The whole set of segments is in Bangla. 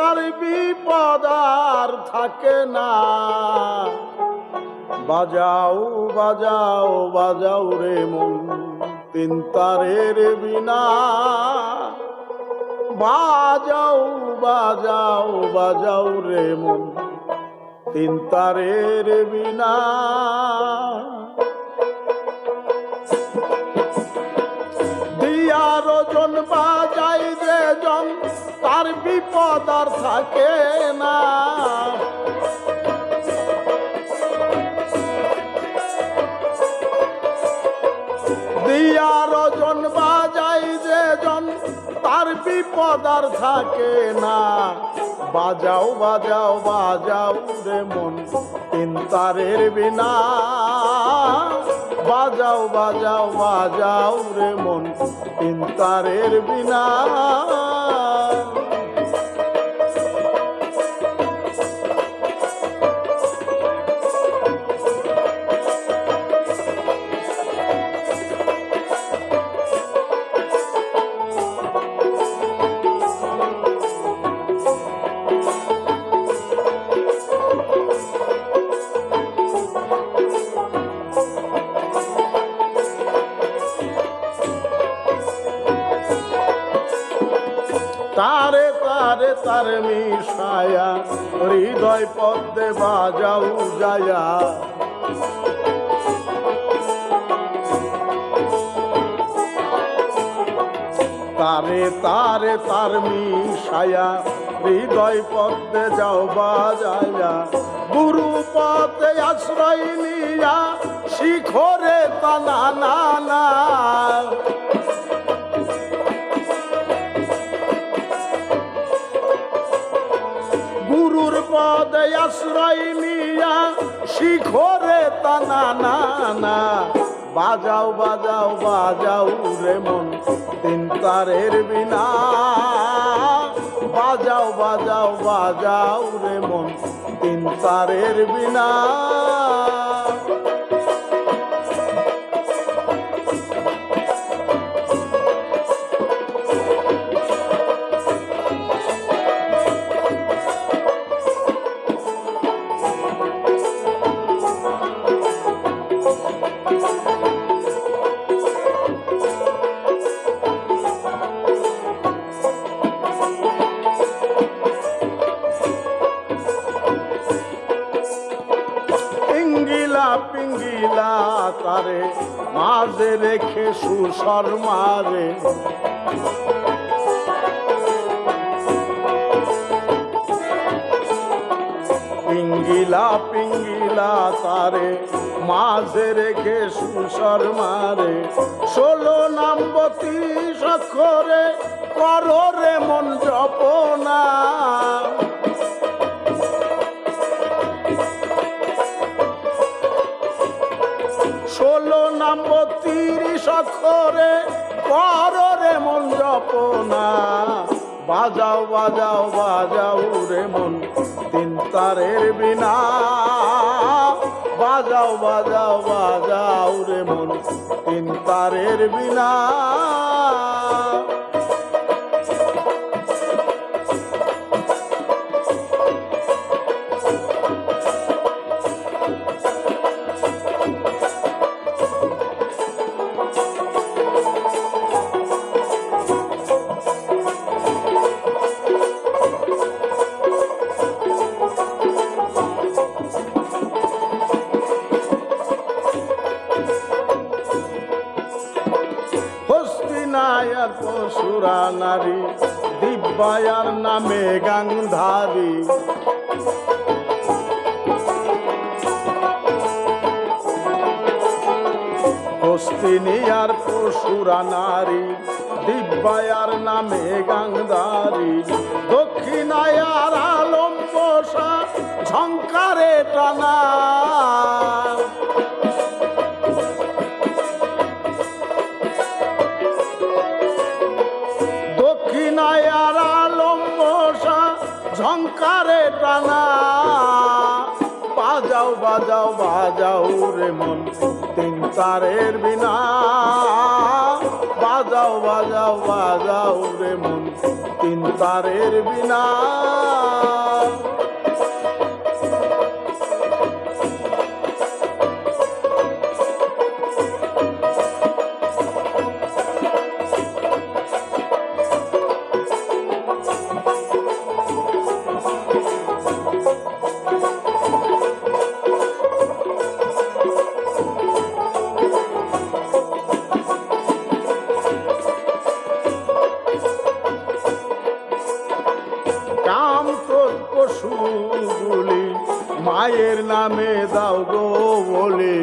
তার বিপদ আর থাকে না। বাজাও বাজাও বাজাও রে মন তিন তারের বিনা, বাজাও বাজাও বাজাও রে মন তিন তারের বিনা। দিয়ার জন বাজাই যে জন তার বিপদ আর থাকে না। দিয়ার জন বাজাই যে জন তার বিপদ আর থাকে না। বাজাও বাজাও বাজাও রে মন তিন তারের বিনা, বাজাও বাজাও বাজাও রে মন তিন তারের বিনা। তারে তারে তারে মিশায়া হৃদয় পদ্মে বাজাও যায়া। তারে তারে তার মিশায়া হৃদয় পদ্মে যাও বাজায়া। গুরু পদে আশ্রয় নিয়া শিখরে তানা না না। গুরুর পদে আশ্রয় নিয়া শিখরে তানা না না। বাজাও বাজাও বাজাও রে মন তিন তারের বিনা, বাজাও বাজাও বাজাও রে মন তিন তারের বিনা। পিঙ্গিলা তারে মাঝে রেখে সুসর মারে। পিঙ্গিলা পিঙ্গিলা তারে মাঝে রেখে সুসর মারে। 16 নাম 32 অক্ষরে করো রে মন জপনা। 16 নাম 32 অক্ষরে করো রে মন জপনা। বাজাও বাজাও বাজাও রে মন তিন তারের বিনা, বাজাও বাজাও বাজাও রে মন তিন তারের বিনা। হস্তিনায়ার পশুরা নারী দিব্যায়ার নামে গান্ধারী। হস্তিনিয়ার পশুরা নারী দিব্যায়ার নামে গান্ধারী। দক্ষিণায়ার আলম বসা ঝঙ্কারে টানা। দক্ষিণায়ার আলম বসা ঝঙ্কারে টানা। বাজাও বাজাও বাজাও রে মন তিন তারের বিনা, বাজাও বাজাও বাজাও রে মন তিন তারের বিনা। কাম ক্রোধ পশুগুলি মায়ের নামে দাও গো বলে,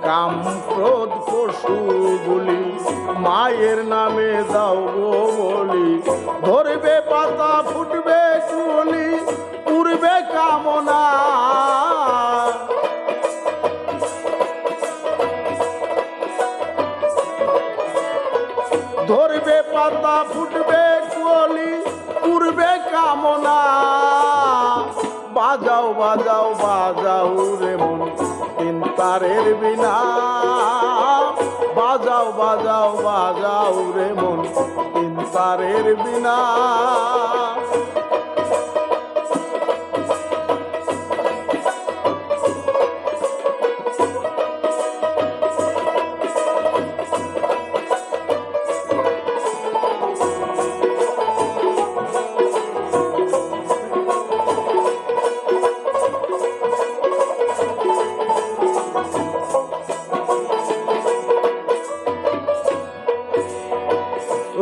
কাম ক্রোধ পশুগুলি মায়ের নামে দাও গো বলি, ধরবে পাতা ফুটবে কুলি উড়বে কামনা। ধরবে পাতা ফুটবে কুলি উড়বে কামনা। বাজাও বাজাও বাজাও রে মন তিন তারের বিনা। বাজাও বাজাও বাজাও রে মন তিন তারের বিনা।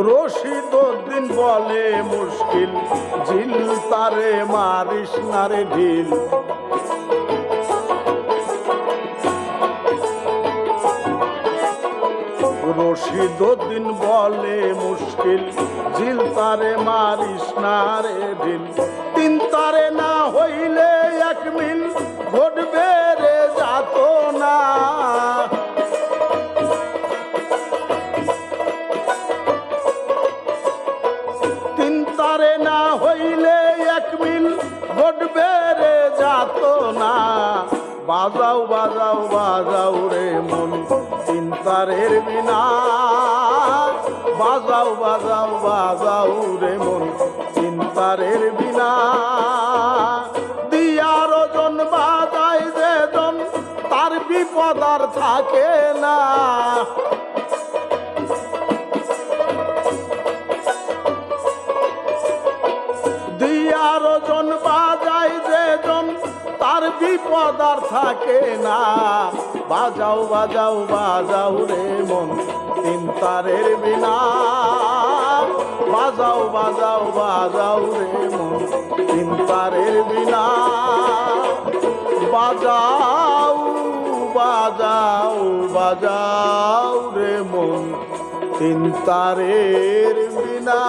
রশিদউদ্দিন বলে মুশকিল ঝিল তারে মারিস না রে ঢিল। রশিদউদ্দিন বলে মুশকিল ঝিল তারে মারিস না রে ঢিল। তিন তারে না হইলে এক মিল ঘটবে রে যাত না। তিন তারে না হইলে এক মিল ঘটবে রে যাত না। বাজাও বাজাও বাজাও রে মন তিন তারের বিনা। বাজাও বাজাও বাজাও রে মন তিন তারের বিনা। দিয়ার ওজন বাজায় যে জন তার বিপদ আর থাকে না। দিয়ার ওজন বাজায় যে জন তার বিপদ আর থাকে না। বাজাও বাজাও বাজাও রে মন তিন তারের বিনা। বাজাও বাজাও বাজাও রে মন তিন তারের বিনা। বাজাও বাজাও বাজাও রে মন তিন তারের বিনা।